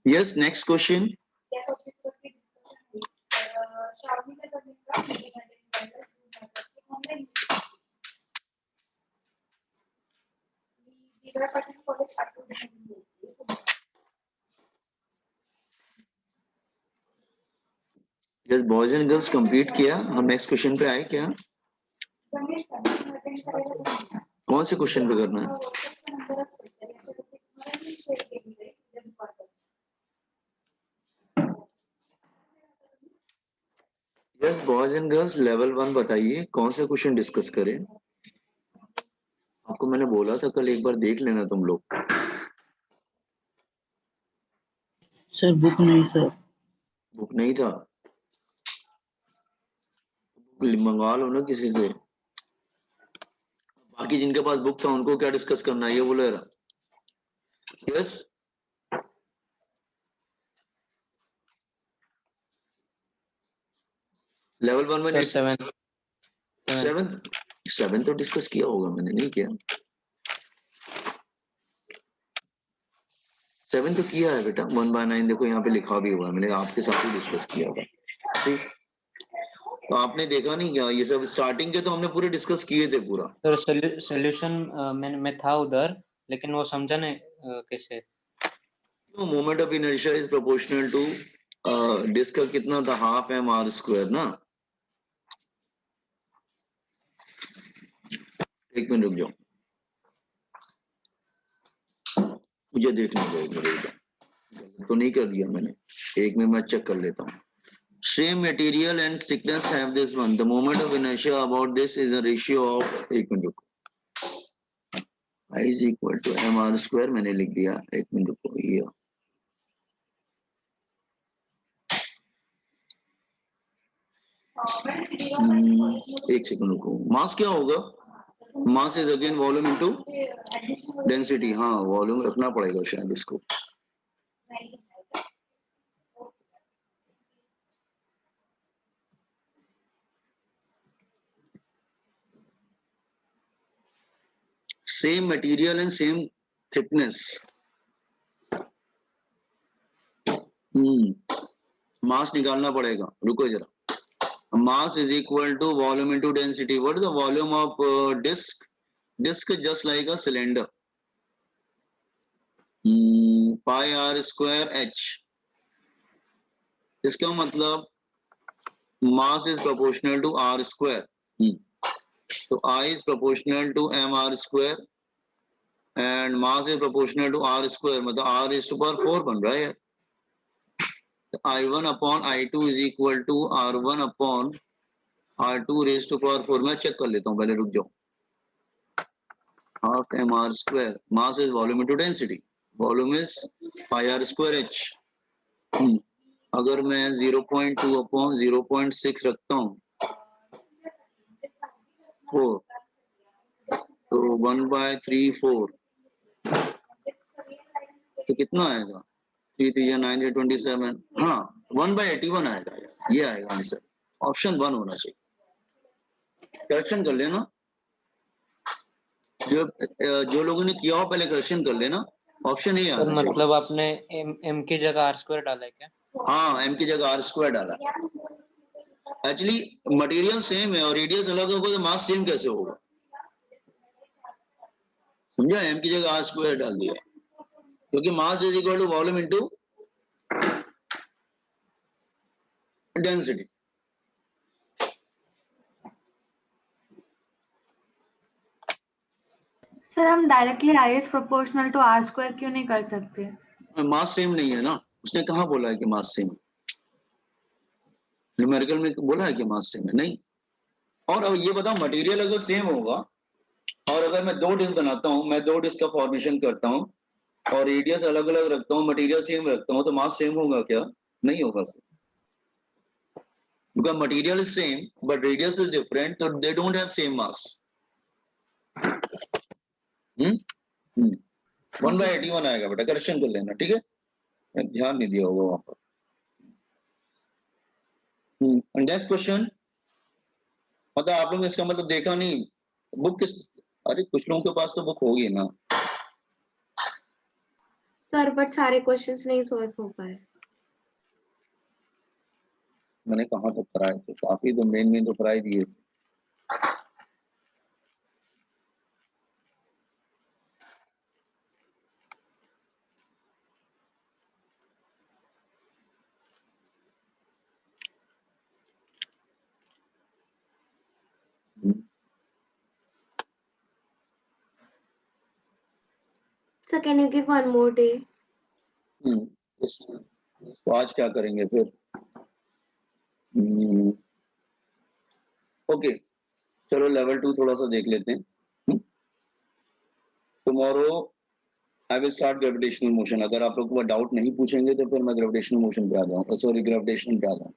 Yes, next question. Yes, boys and girls complete किया. हम next question पे आए क्या? कौन से क्वेश्चन पे करना है? Yes boys and girls level 1 बताइए कौन सा क्वेश्चन डिस्कस करें? आपको मैंने बोला था कल एक बार देख लेना तुम लोग. सर बुक नहीं सर. बुक नहीं था? मंगवा लो ना किसी से. बाकी जिनके पास बुक था उनको क्या डिस्कस करना है ये बोलो यार. यस लेवल 1 में 7 तो डिस्कस किया होगा मैंने. नहीं किया? 7 तो किया है बेटा. 1/9 देखो यहाँ पे लिखा भी हुआ है. मैंने आपके साथ ही डिस्कस किया था. ठीक. तो आपने देखा नहीं क्या? ये सब स्टार्टिंग के तो हमने पूरे डिस्कस किए थे पूरा. सर सॉल्यूशन में था उधर लेकिन वो समझा नहीं कैसे. Moment of inertia is proportional to disc का कितना था? हाफ एम आर स्क्वायर ना. एक मिनट रुक जाओ मुझे देखने दो. एक मिनट तो नहीं कर दिया मैंने. एक मिनट मैं चेक कर लेता हूँ. Same material and thickness have this one. The moment of inertia about this is a ratio of. एक मिनट रुको. I is equal to mr square मैंने लिख दिया. एक मिनट रुको. ये एक सेकंड रुको. मास क्या होगा? Mass is again volume into density. हाँ वॉल्यूम रखना पड़ेगा शायद इसको. Same material and same thickness. Mass निकालना पड़ेगा. रुको जरा. Mass is equal to volume into density. What is the volume of disk? Disk is just like a cylinder. Pi r square h. इसका मतलब mass is proportional to r square. So I is proportional to mr square and mass is proportional to r square. मतलब r is to power 4 बन रहा है. I1 upon I2 is equal to R1 upon R2 raised to power 4. मैं check कर लेता हूँ पहले. रुक जाओ. Half mr square. Mass is volume into density. Volume is pi r square h. अगर मैं 0.2 upon 0.6 रखता हूँ 4 तो 1/3 4 तो कितना आएगा? 3 3 9 27. हाँ 1/81 आएगा. ये आएगा आंसर. ऑप्शन 1 होना चाहिए. करेक्शन कर लेना. जो लोगों ने किया हो पहले करेक्शन कर लेना. ऑप्शन ए आना चाहिए. मतलब आपने m की जगह r स्क्वायर डाला है क्या? हाँ m की जगह r स्क्वायर डाला. एक्चुअली मटेरियल सेम है और रेडियस अलग होगा तो मास सेम कैसे होगा? समझा? m की जगह r स्क्वायर डाल दिया क्योंकि mass is equal to volume into density. Sir हम directly I is proportional to R square क्यों नहीं कर सकते? मास सेम नहीं है ना. उसने कहाँ बोला है कि मास सेम? न्यूमेरिकल में बोला है कि मास सेम है? नहीं. और अब ये बताओ मटेरियल अगर सेम होगा और अगर मैं 2 डिस्क बनाता हूँ, मैं 2 डिस्क का फॉर्मेशन करता हूँ और रेडियस अलग अलग रखता हूँ, मटेरियल सेम रखता हूँ तो मास सेम होगा क्या? नहीं होगा sir. Because material is same but radius is different, so they don't have same mass. 1/81 आएगा बेटा. करेक्शन कर लेना. ठीक है. ध्यान नहीं दिया होगा वहां पर. Next question. मतलब आप लोग इसका मतलब देखा नहीं. बुक किस? अरे कुछ लोगों के पास तो बुक होगी ना. सर बट सारे क्वेश्चंस नहीं सॉल्व हो पाए। मैंने कहाँ तक कराए थे, काफी तो मेन तो कराई दिए थे। Sir can you give one more day? तो आज क्या करेंगे फिर? ओके, चलो लेवल 2 थोड़ा सा देख लेते हैं। Tomorrow I will start gravitational motion. अगर आप लोग को डाउट नहीं पूछेंगे तो फिर मैं ग्रेविटेशनल मोशन पे आ जाऊँ, सॉरी ग्रेविटेशन पे आ जाऊँ।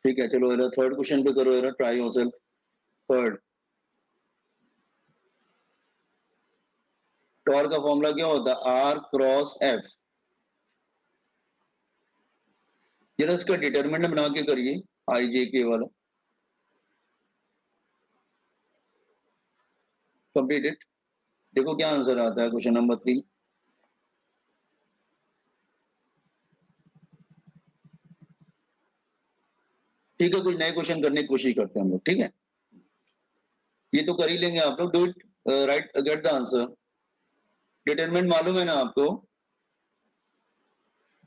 ठीक है, चलो एरा थर्ड क्वेश्चन पे करो, एरा ट्राई योरसेल्फ। थर्ड, टॉर्क का फॉर्मूला क्या होता है? R cross f. जरा इसका डिटरमिनेंट बना के करिए, आई जे के वाला। Complete it. देखो क्या आंसर आता है क्वेश्चन नंबर 3। ठीक है, कुछ नए क्वेश्चन करने की कोशिश करते हैं हम लोग, ठीक है? ये तो कर ही लेंगे आप लोग। Do it, right, get the answer. Determinant मालूम है ना आपको?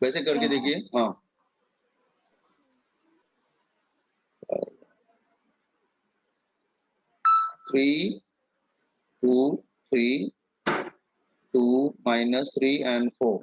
वैसे करके देखिए। हाँ, 3 2 3 2 -3 and 4।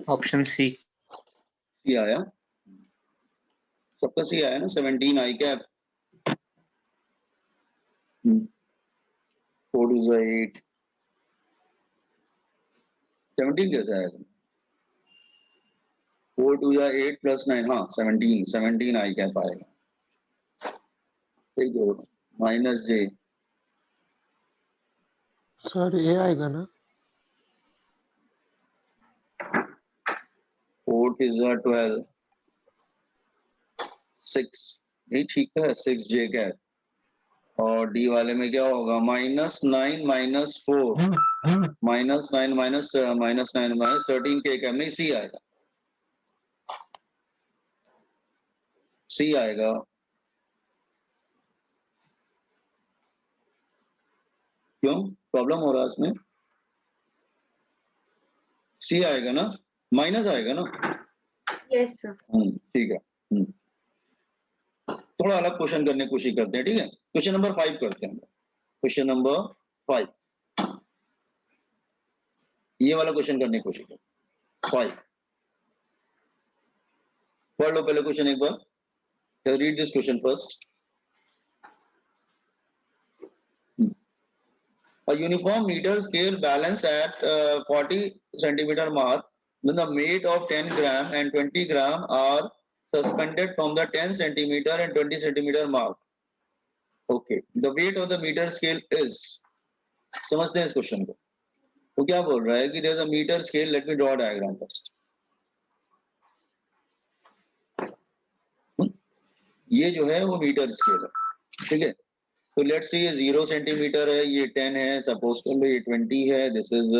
Option C. सी आया, सबका सी आया ना? 17 आई कैप, 4 2 8, 17 कैसे आएगा? 4 2 8 + 9, हाँ 17 आई कैप आएगा। ठीक है, माइनस जे। सर ये आएगा ना? 4 12, 6, ये ठीक है, 6 जे कैप। और डी वाले में क्या होगा? -9 -4, -9 -13 के कैप। नहीं, सी आएगा, सी आएगा। क्यों प्रॉब्लम हो रहा है इसमें? सी आएगा ना, माइनस आएगा ना? Yes sir. ठीक है। थोड़ा अलग क्वेश्चन करने की कोशिश करते हैं, ठीक है? क्वेश्चन नंबर 5 करते हैं। क्वेश्चन नंबर 5, ये वाला क्वेश्चन करने की कोशिश करते हैं। 5 पढ़ लो पहले क्वेश्चन एक बार, read this question first. A uniform meter scale balance at 40 centimeter mark when the weight of 10 gram and 20 gram are suspended from the 10 centimeter and 20 centimeter mark. Okay, the weight of the meter scale is, समझते हैं इस question को। तो क्या बोल रहा है कि there is a meter scale, let me draw a diagram first. ये जो है वो मीटर स्केल है, ठीक है? तो लेट्स से ये 0 सेंटीमीटर है, ये 10 है, सपोज कर लो ये 20 है, this is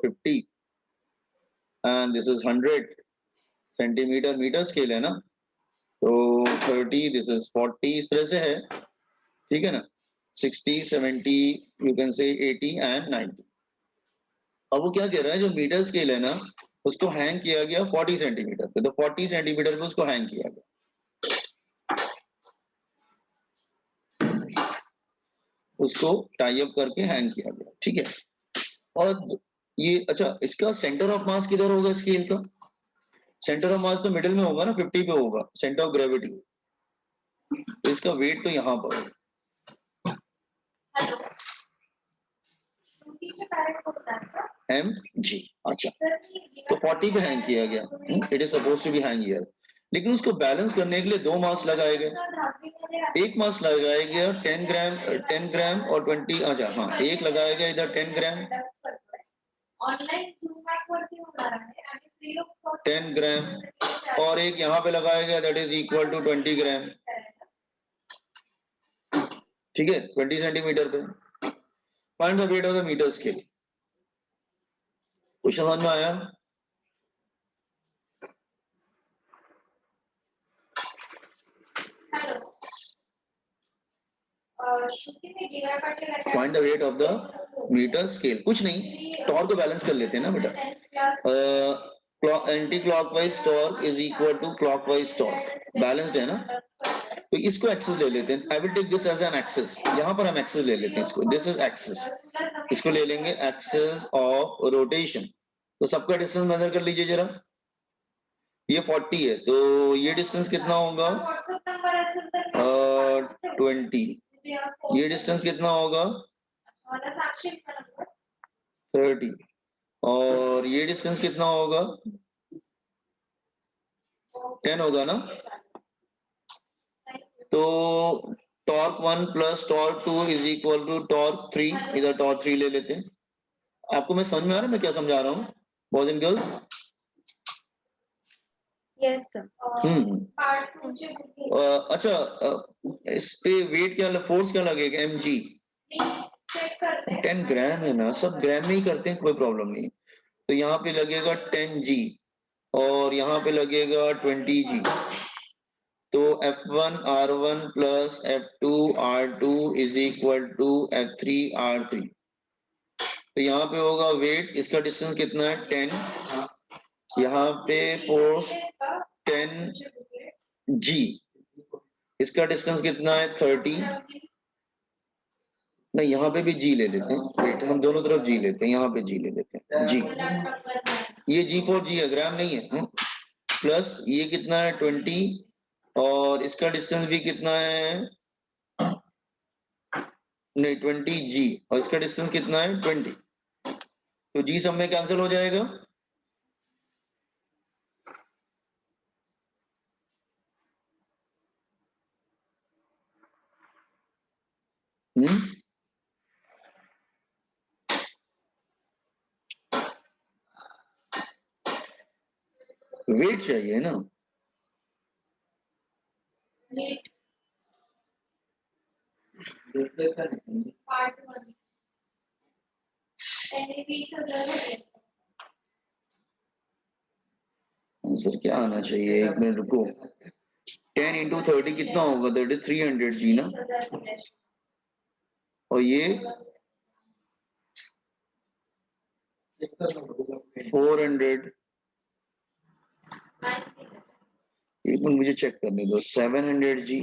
50 and this is 100 centimetre. Metre scale है ना, तो 30, दिस इज 40, इस तरह से है, ठीक है ना? 60 70, यू कैन से 80 एंड 90। अब वो क्या कह रहा है, जो मीटर स्केल है ना उसको हैंग किया गया 40 सेंटीमीटर पे, तो 40 सेंटीमीटर पे उसको हैंग किया गया, उसको टाई अप करके हैंग किया गया, ठीक है? और ये अच्छा, इसका सेंटर ऑफ मास किधर होगा स्केल का? सेंटर ऑफ मास तो मिडिल में होगा ना, 50 पे होगा सेंटर ऑफ ग्रेविटी। तो इसका वेट तो यहाँ पर है। एम जी, अच्छा, तो 40 पे हैंग किया गया, it is suppose to be hang here, लेकिन उसको बैलेंस करने के लिए 2 मास लगाए गए। एक मास लगाया गया 10 ग्राम और 20, अच्छा हाँ, एक लगाया गया इधर 10 ग्राम, 10 ग्राम, और एक यहाँ पे लगाया गया that is equal to 20 gram, ठीक है, 20 सेंटीमीटर पे। Find the weight of the metre scale. कुछ समझ में आया? Find the weight of the metre scale. कुछ नहीं, टॉर्क को बैलेंस कर लेते हैं ना बेटा। Anti clockwise torque is equal to clockwise torque, balanced है ना, तो इसको एक्सेस ले लेते हैं। I will take this as an axis, यहाँ पर हम एक्सेस ले लेते हैं इसको, दिस इज एक्सेस, इसको ले लेंगे एक्सेस ऑफ रोटेशन। तो सबका डिस्टेंस मेजर कर लीजिए जरा, ये 40 है, तो ये डिस्टेंस कितना होगा 20, ये डिस्टेंस कितना होगा 30, और ये डिस्टेंस कितना होगा 10 होगा ना। तो torque 1 plus torque 2 is equal to torque 3, इधर टॉर्क 3 ले लेते हैं। आपको मैं समझ में आ रहा है मैं क्या समझा रहा हूँ boys and girls? Yes, sir. अच्छा, इस पे वेट क्या, फोर्स क्या लगेगा एम जी, 10 ग्राम है ना, सब ग्राम में ही करते हैं, कोई प्रॉब्लम नहीं। तो यहाँ पे लगेगा 10 जी और यहाँ पे लगेगा 20 जी। तो F1 R1 plus F2 R2 is equal to F3 R3। तो यहाँ पे होगा वेट, इसका डिस्टेंस कितना है 10, यहाँ पे फोर्स 10 जी, इसका डिस्टेंस कितना है 30, नहीं यहाँ पे भी जी ले लेते हैं, वेट हम दोनों तरफ जी लेते हैं, यहाँ पे जी ले लेते हैं जी, ये जी फॉर जी है, ग्राम नहीं है, प्लस ये कितना है 20, और इसका डिस्टेंस भी कितना है, नहीं 20 जी, और इसका डिस्टेंस कितना है 20, तो जी सब में कैंसिल हो जाएगा। वेट चाहिए ना, आंसर क्या आना चाहिए, एक मिनट रुको, 10 इंटू 30 कितना होगा, दैट इज 300 जी ना, और ये 400, एक मिनट मुझे चेक करने दो, 700 जी,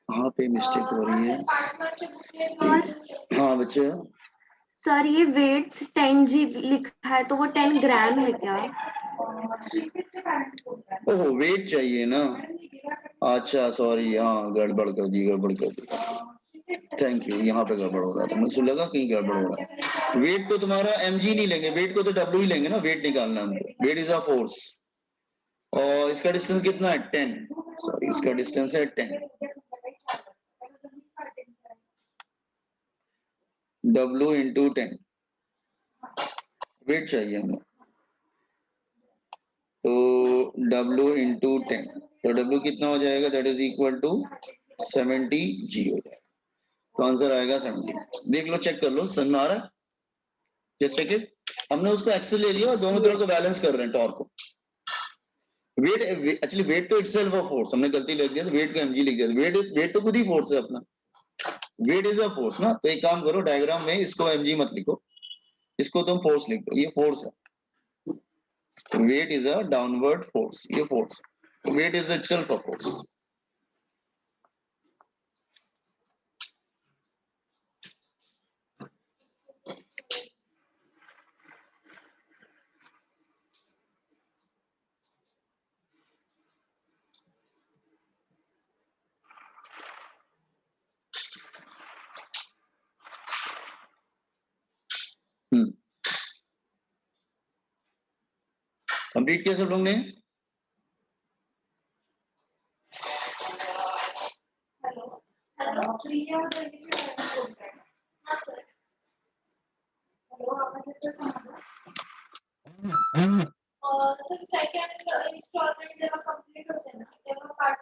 कहाँ पे मिस्टेक हो रही है, हाँ बच्चे, सर ये वेट्स 10 जी लिखा है तो वो 10 ग्राम है क्या? ओह वेट चाहिए ना, अच्छा सॉरी, हाँ गड़बड़ कर दी, थैंक यू, यहाँ पे गड़बड़ हो रहा था, मुझे लगा कहीं गड़बड़ हो रहा है। वेट तो तुम्हारा mg नहीं लेंगे, वेट को तो w ही लेंगे ना, वेट निकालना हमको, वेट इज अ फोर्स, और इसका डिस्टेंस कितना है 10, सॉरी इसका डिस्टेंस है 10, w इंटू 10, वेट चाहिए हमें, तो w इंटू 10, तो w कितना हो जाएगा, दैट इज इक्वल टू 70 जी हो जाएगा, तो आंसर आएगा 70। देख लो, चेक कर लो, समझ में आ रहा है, जस्ट चेक इट, हमने उसको एक्सेल ले लिया और दोनों तरफ को बैलेंस कर रहे हैं टॉर्क को। वेट एक्चुअली वेट तो इटसेल्फ अ फोर्स, हमने गलती लिख दिया, वेट को mg लिख दिया, वेट तो खुद ही फोर्स है अपना, वेट इज अ फोर्स ना, तो एक काम करो, डायग्राम में इसको mg मत लिखो, इसको तुम फोर्स लिख दो, ये फोर्स है, weight is a downward force, ये force, weight is itself a force. Complete किया सब लोग ने? सर सेकंड इंस्टॉलमेंट जेव्हा कंप्लीट होते ना तेव्हा पार्ट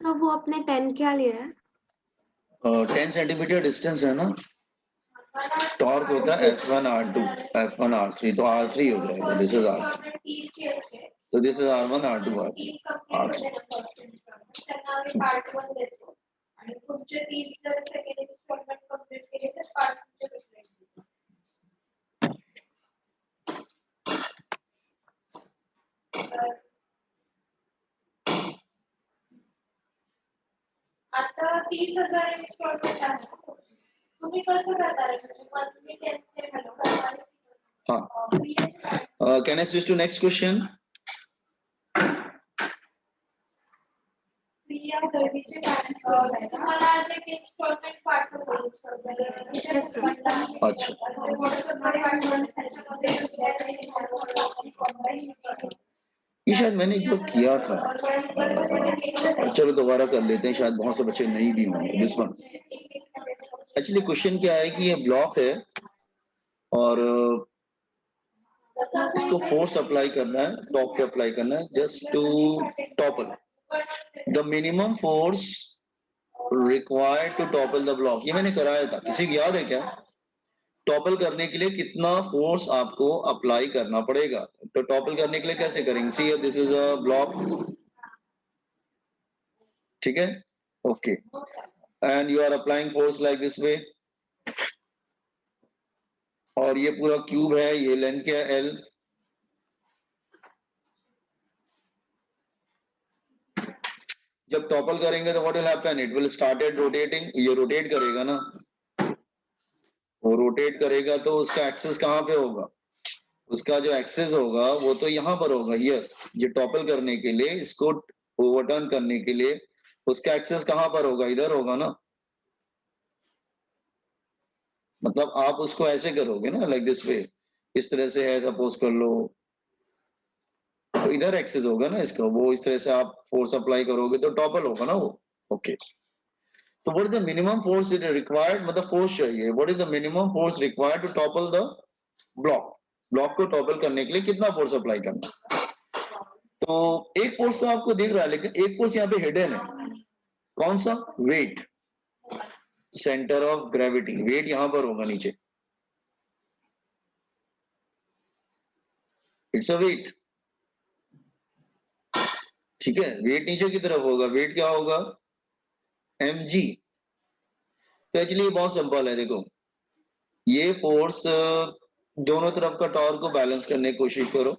तो वो अपने 10 क्या लिया है? 10 सेंटीमीटर डिस्टेंस है ना, टॉर्क होता है F1 R2 F1 R3, तो R3 हो जाएगा, दिस इज R3, तो this is R1 R2 R3. Part 1 देतो आणि पुढचे 30 जर सेकंड इंस्टॉलमेंट कंप्लीट केले तर पार्ट 2 चे आता 30,000 इंस्टॉलमेंट आहे. तुम्ही कसं करणार आहे म्हणजे मंथली 10 पेमेंट करणार? हाँ. Can I switch to next question? Priya दळवीचे पॅरेंट्स तुम्हाला आज एक इंस्टॉलमेंट पाठवतो इंस्टॉलमेंट. अच्छा. ये शायद मैंने एक बार किया था, चलो दोबारा कर लेते हैं, शायद बहुत से बच्चे नहीं भी होंगे. दिस वन एक्चुअली क्वेश्चन क्या है कि ये ब्लॉक है और इसको फोर्स अप्लाई करना है, टॉप पे अप्लाई करना है, just to topple the minimum force required to topple the block. ये मैंने कराया था, किसी को याद है क्या? टॉपल करने के लिए कितना फोर्स आपको अप्लाई करना पड़ेगा? तो टॉपल करने के लिए कैसे करेंगे? See this is a block, ठीक है, okay, and you are applying force like this way, और ये पूरा क्यूब है, ये लेंथ क्या है L. जब टॉपल करेंगे तो what will happen? It will started rotating. ये रोटेट करेगा ना, वो रोटेट करेगा तो उसका एक्सेस कहां पे होगा? उसका जो एक्सेस होगा वो तो यहां पर होगा. ये टॉपल करने के लिए, इसको ओवरटर्न करने के लिए उसका एक्सेस कहां पर होगा? इधर होगा ना. मतलब आप उसको ऐसे करोगे ना, लाइक दिस वे, इस तरह से है, सपोज कर लो, तो इधर एक्सेस होगा ना इसका, वो इस तरह से आप फोर्स अप्लाई करोगे तो टॉपल होगा ना वो. ओके, तो what is the minimum force it required? मतलब फोर्स चाहिए, what is the minimum force required to topple the block? Block को टॉपल करने के लिए कितना फोर्स अप्लाई करना? तो एक फोर्स तो आपको दिख रहा है, लेकिन एक फोर्स यहाँ पे हिडन है. कौन सा? Weight, centre of gravity. Weight यहां पर होगा नीचे, इट्स अ वेट, ठीक है. वेट नीचे की तरफ होगा. वेट क्या होगा? mg. तो एक्चुअली बहुत सिंपल है, देखो, ये फोर्स दोनों तरफ का टॉर्क को बैलेंस करने की कोशिश करो.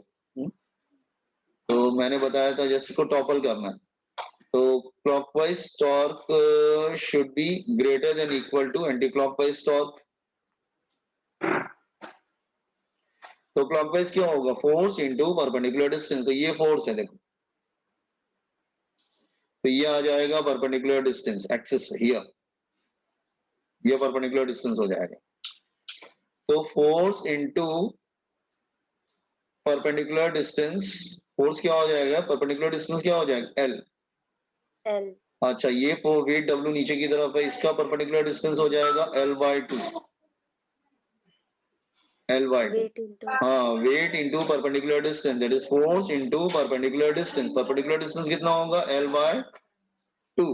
तो मैंने बताया था जस्ट इसको टॉपल करना है, तो clockwise torque should be greater than equal to anti clockwise torque. तो क्लॉकवाइज क्या होगा? Force into perpendicular distance. तो ये फोर्स है, देखो, तो ये आ जाएगा परपेंडिकुलर डिस्टेंस, एक्सिस हियर, ये परपेंडिकुलर डिस्टेंस हो जाएगा. तो force into perpendicular distance, force क्या हो जाएगा? परपेंडिकुलर डिस्टेंस क्या हो जाएगा? L. अच्छा, ये वेट W नीचे की तरफ है, इसका परपेंडिकुलर डिस्टेंस हो जाएगा L/2. L/2, हाँ, weight into perpendicular distance, that is force into perpendicular distance. Perpendicular distance कितना होगा? L/2.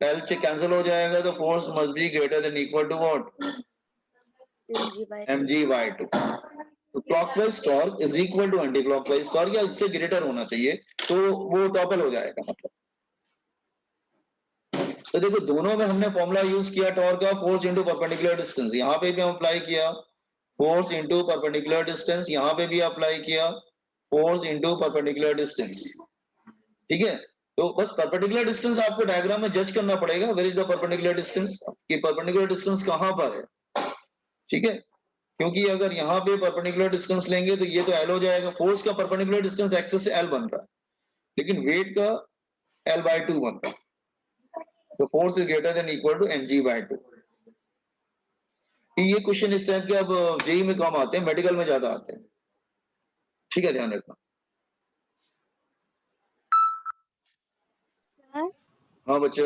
L से कैंसिल हो जाएगा, तो force must be greater than equal to what? mg/2. तो clockwise torque is equal to anti clockwise torque, या इससे greater होना चाहिए, तो वो टॉपल हो जाएगा. मतलब तो देखो, दोनों में हमने फॉर्मूला यूज किया टॉर्क का, फोर्स इंटू परपेंडिकुलर डिस्टेंस. यहां पे भी हम अप्लाई किया फोर्स इंटू परपेंडिकुलर डिस्टेंस, यहां पे भी अप्लाई किया फोर्स इंटू परपेंडिकुलर डिस्टेंस, ठीक है. तो बस परपेंडिकुलर डिस्टेंस आपको डायग्राम में जज करना पड़ेगा, where is the perpendicular distance, कि परपेंडिकुलर डिस्टेंस कहां पर है, ठीक है. क्योंकि अगर यहाँ पे परपेंडिकुलर डिस्टेंस लेंगे तो ये तो L हो जाएगा. फोर्स का परपेंडिकुलर डिस्टेंस एक्सिस से L बन रहा है, लेकिन वेट का L/2 बन रहा है. तो force is greater than equal to mg/2। ये क्वेश्चन इस टाइप के अब जेई में कम आते हैं, मेडिकल में ज्यादा आते हैं, ठीक है, ध्यान रखना। सर हाँ बच्चा,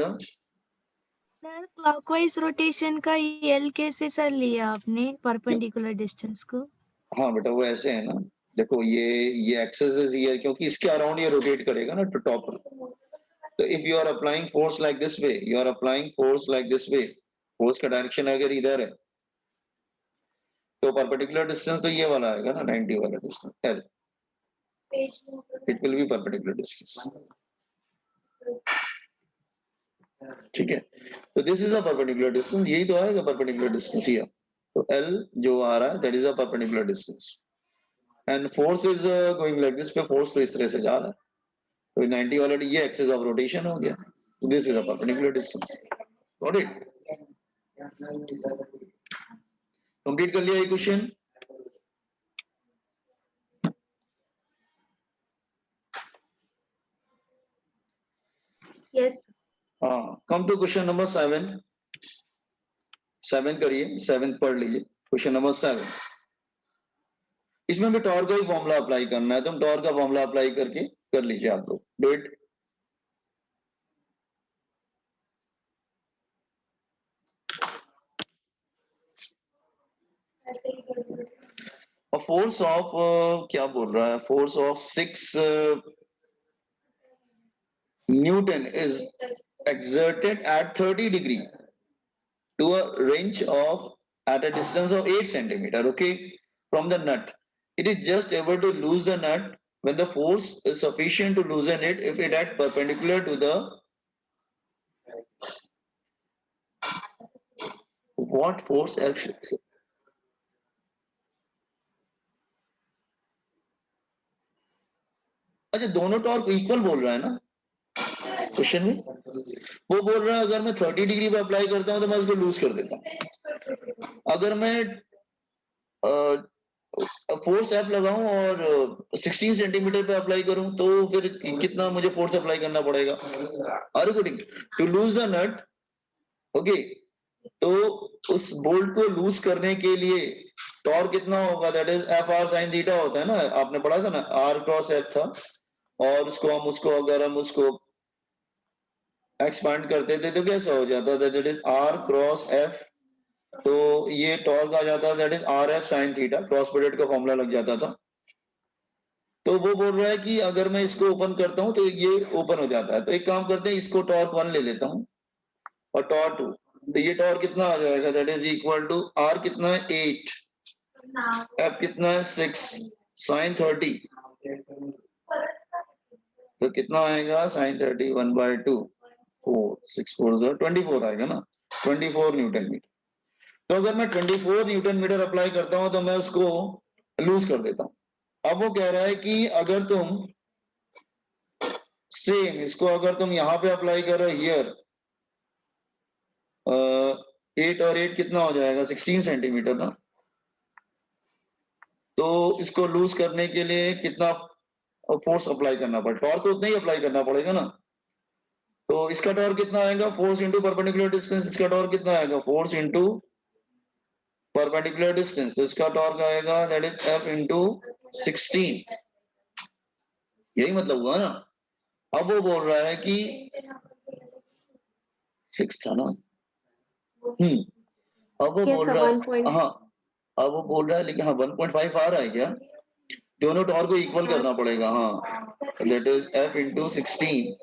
सर क्लॉकवाइज रोटेशन का एल कैसे सर लिया आपने परपेंडिकुलर डिस्टेंस को? हाँ बेटा वो ऐसे है ना, देखो ये एक्सेस इज हियर, क्योंकि इसके अराउंड ये रोटेट करेगा ना टू टॉप। तो if you are applying force like this way, you are applying force like this way, force का डायरेक्शन अगर इधर है तो परपेंडिकुलर डिस्टेंस तो ये वाला आएगा ना, 90 वाला distance L, page number it will be perpendicular distance, ठीक है। तो this is a perpendicular distance, यही तो आएगा परपेंडिकुलर डिस्टेंस हियर। तो एल जो आ रहा है that is a perpendicular distance and force is going like this, पे फोर्स तो इस तरह से जा रहा है, तो 90 वाला ये एक्सिस ऑफ रोटेशन हो गया, तो this is a perpendicular distance. Got it? Complete कर लिया ये क्वेश्चन? Yes. हाँ, कम टू क्वेश्चन नंबर 7। 7 करिए, 7 पढ़ लीजिए, क्वेश्चन नंबर 7। इसमें भी टॉर्क का ही फॉर्मूला अप्लाई करना है, तुम टॉर्क का फॉर्मूला अप्लाई करके कर लीजिए आप लोग, डू इट। ऐसे ही कर दो। और फोर्स ऑफ क्या बोल रहा है, force of 6 Newton is exerted at 30 degree to a range of at a distance of 8 centimeter, okay, from the nut. It is just able to lose the nut when the force is sufficient to loosen it if it at perpendicular to the what force F? अच्छा, दोनों torque equal बोल रहा है ना question में, वो बोल रहा है अगर मैं 30 डिग्री पे अप्लाई करता हूं तो मैं उसको लूज कर देता हूं, अगर मैं फोर्स एफ लगाऊं और 16 सेंटीमीटर पे अप्लाई करूं तो फिर कितना मुझे फोर्स अप्लाई करना पड़ेगा? Are you getting? To loose the nut, okay, तो उस बोल्ट को लूज करने के लिए टॉर्क कितना होगा, that is F R sine theta होता है ना, आपने पढ़ा था ना, आर क्रॉस एफ था, और उसको अगर हम उसको एक्सपांड करते थे तो कैसा हो जाता, that is r cross f, तो ये टॉर्क आ जाता that is r f sine theta, cross product का फॉर्मूला लग जाता था। तो वो बोल रहा है कि अगर मैं इसको ओपन करता हूं तो ये ओपन हो जाता है, तो एक काम करते हैं, इसको टॉर्क 1 ले लेता हूं और टॉर्क 2, तो ये टॉर्क कितना आ जाएगा, that is equal to r कितना है 8, एफ कितना है 6 साइन 30, तो कितना आएगा साइन 30 1/2 4 6 4 24 आएगा ना, 24 न्यूटन मीटर। तो अगर मैं 24 न्यूटन मीटर अप्लाई करता हूं तो मैं उसको लूज कर देता हूं। अब वो कह रहा है कि अगर तुम सेम इसको अगर तुम यहां पे अप्लाई करो हियर, 8 और 8 कितना हो जाएगा 16 सेंटीमीटर ना, तो इसको लूज करने के लिए कितना फोर्स अप्लाई करना पड़ेगा, टॉर्क तो उतना ही अप्लाई करना पड़ेगा ना, तो इसका टॉर्क कितना आएगा, फोर्स इंटू परपेंडिकुलर डिस्टेंस, इसका टॉर्क कितना आएगा, फोर्स इंटू परपेंडिकुलर डिस्टेंस, तो इसका टॉर्क आएगा दैट इज एफ इंटू 16, यही मतलब हुआ ना। अब वो बोल रहा है कि 6 था ना, अब वो Yes, बोल sir, रहा 1 है, point. हाँ अब वो बोल रहा है, लेकिन हाँ 1.5 आ रहा है क्या, दोनों टॉर्क को इक्वल करना पड़ेगा, हाँ, that is f into 16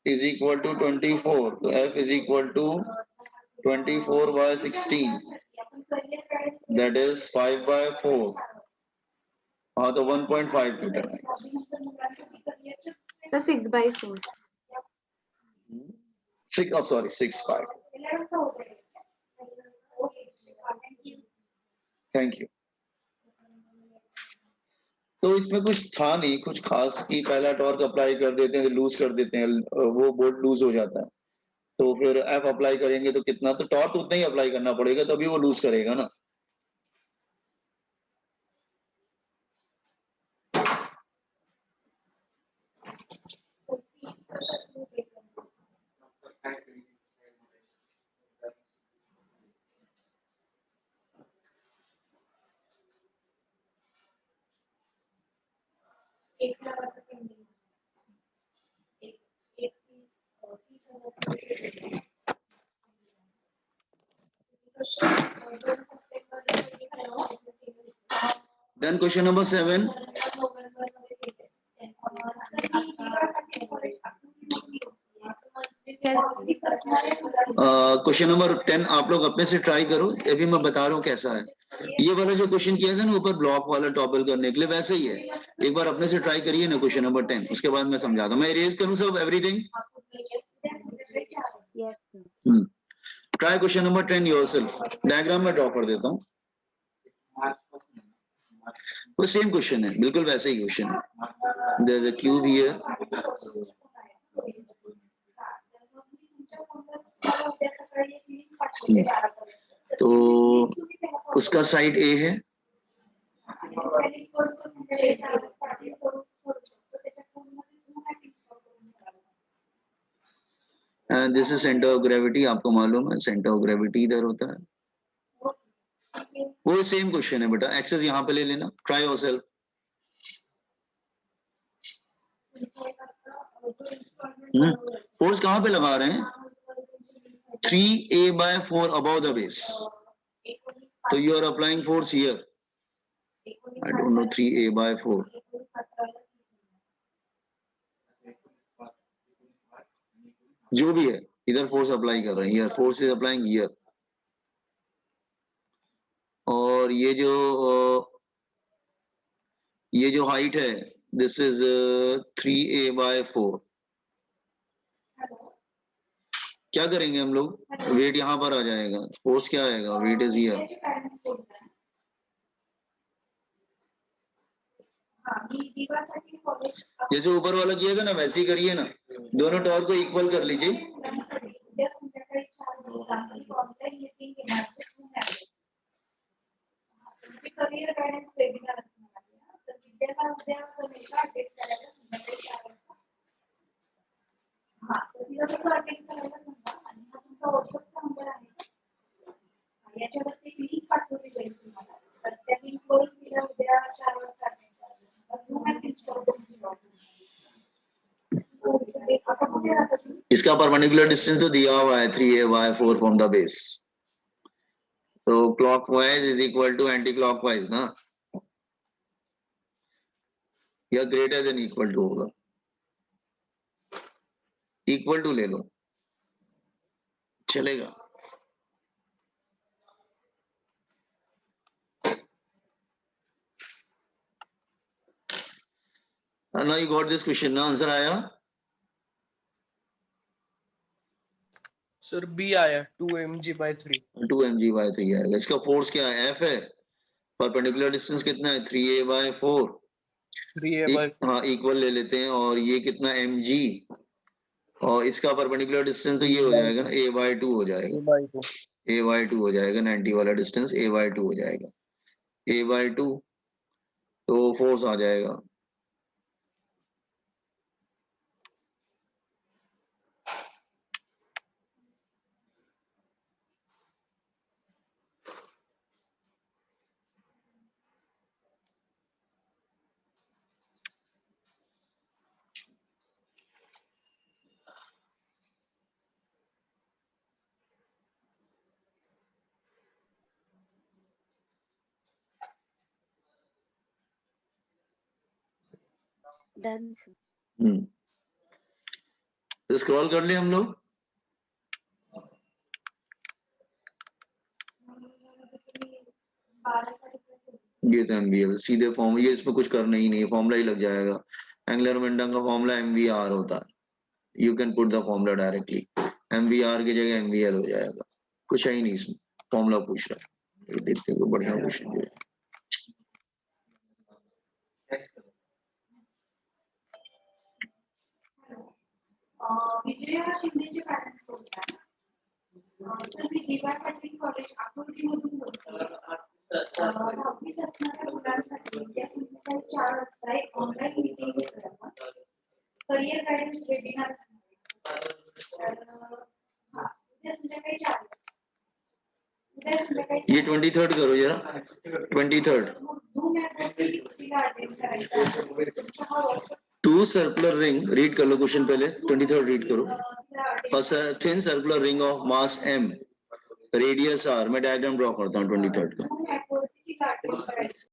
is equal to 24, तो f is equal to 24/16, that is 5/4, हाँ तो 1.5 मीटर है, So 6/4. 6 sorry 6/5, thank you. तो इसमें कुछ था नहीं कुछ खास कि पहला टॉर्क अप्लाई कर देते हैं, लूज कर देते हैं, वो बोल्ट लूज हो जाता है, तो फिर एफ अप्लाई करेंगे तो कितना, तो टॉर्क उतना ही अप्लाई करना पड़ेगा तभी वो लूज करेगा ना। एक लाखाचं pending. एक 30,000 दोन सप्टेंबरला सगळी करावं. Then question number 7. नोव्हेंबरमध्ये केले. सर मी दिवाळी कॉलेज क्वेश्चन नंबर 10 आप लोग अपने से ट्राई करो, अभी मैं बता रहा हूँ कैसा है। ये वाला जो क्वेश्चन किया था ना ऊपर ब्लॉक वाला टॉपल करने के लिए, वैसे ही है। एक बार अपने से ट्राई करिए ना क्वेश्चन नंबर 10, उसके बाद मैं समझाता हूँ। मैं इरेज करूँ सब everything? Try question number 10 yourself. Diagram में ड्रॉ कर देता हूँ। वो सेम क्वेश्चन है, बिल्कुल वैसे ही क्वेश्चन है। There is a cube here. तो उसका साइड ए है, and this is centre of gravity. आपको मालूम है सेंटर ऑफ ग्रेविटी इधर होता है। वो सेम क्वेश्चन है बेटा, एक्सेस यहाँ पे ले लेना। Try yourself. फोर्स कहाँ पे लगा रहे हैं? 3a/4 above the base. So you are applying force here. I don't know 3a/4. जो भी है इधर फोर्स अप्लाई कर रहे हैं, here force is applying here. और ये जो हाइट है, दिस इज 3a/4. क्या करेंगे हम लोग? वेट यहाँ पर आ जाएगा, फोर्स क्या आएगा? Weight is here. जैसे ऊपर वाला किया था ना वैसे ही करिए ना, दोनों टॉर को इक्वल कर लीजिए। करियर गायडन्स वेबिनार असणार आहे, तर विद्यार्थ्यांना उद्या कमिटीला अटेंड करायला सांगितलं. हां, तर तिला कसं अटेंड करायला सांगा आणि हा तुमचा व्हॉट्सअपचा नंबर आहे. याच्यावरती लिंक पाठवली जाईल तुम्हाला, तर त्या लिंकवरून तिला उद्या 4 वाजता अटेंड करायला सांगा. इसका परपेंडिकुलर डिस्टेंस तो दिया हुआ है 3a/4 फ्रॉम द बेस। तो clockwise is equal to anti clockwise ना, या ग्रेटर देन इक्वल टू होगा। इक्वल टू ले लो, चलेगा। Now you got this question ना, आंसर आया? सर बी आया 2 mg/3। 2 mg/3 आएगा। इसका फोर्स क्या है? F है। परपेंडिकुलर डिस्टेंस कितना है? 3a/4। 3a/4। हाँ, इक्वल ले लेते हैं। और ये कितना mg, और इसका परपेंडिकुलर डिस्टेंस तो ये हो जाएगा ना, a/2 हो जाएगा। a/2 हो जाएगा, 90 वाला डिस्टेंस a/2 हो जाएगा। a/2 तो फोर्स आ जाएगा डन। तो स्क्रॉल कर ले हम लोग। ये तो MVL सीधे फॉर्म, ये इसमें कुछ करना ही नहीं है, फॉर्मूला ही लग जाएगा। एंगुलर मोमेंटम का फॉर्मूला MVR होता है। You can put the formula directly, MVR की जगह MVL हो जाएगा। कुछ है ही नहीं इसमें, फॉर्मूला पूछ रहा है। ये देखते हैं बढ़िया क्वेश्चन जो है। विजया शिंदेचे पॅरेंट्स बोलतात. सर मी DY पाटील कॉलेज आकुर्डीमधून बोलते. 10वीत असणाऱ्या मुलांसाठी उद्या संध्याकाळी 4 वाजता एक ऑनलाईन मीटिंग घेतोय आपण. करियर गायडन्स वेबिनार असणार आहे. तर हां, उद्या संध्याकाळी 4 वाजता. उद्या संध्याकाळी ये 23rd करो जरा, 23rd। Zoom ॲपवरती अटेंड करायचा आहे. तुमचा हा WhatsApp to circular ring, read कर लो क्वेश्चन पहले, 23rd रीड करो. तिला attend A thin circular ring of mass m, radius r, मैं डायग्राम ड्रॉ करता हूँ 23rd का.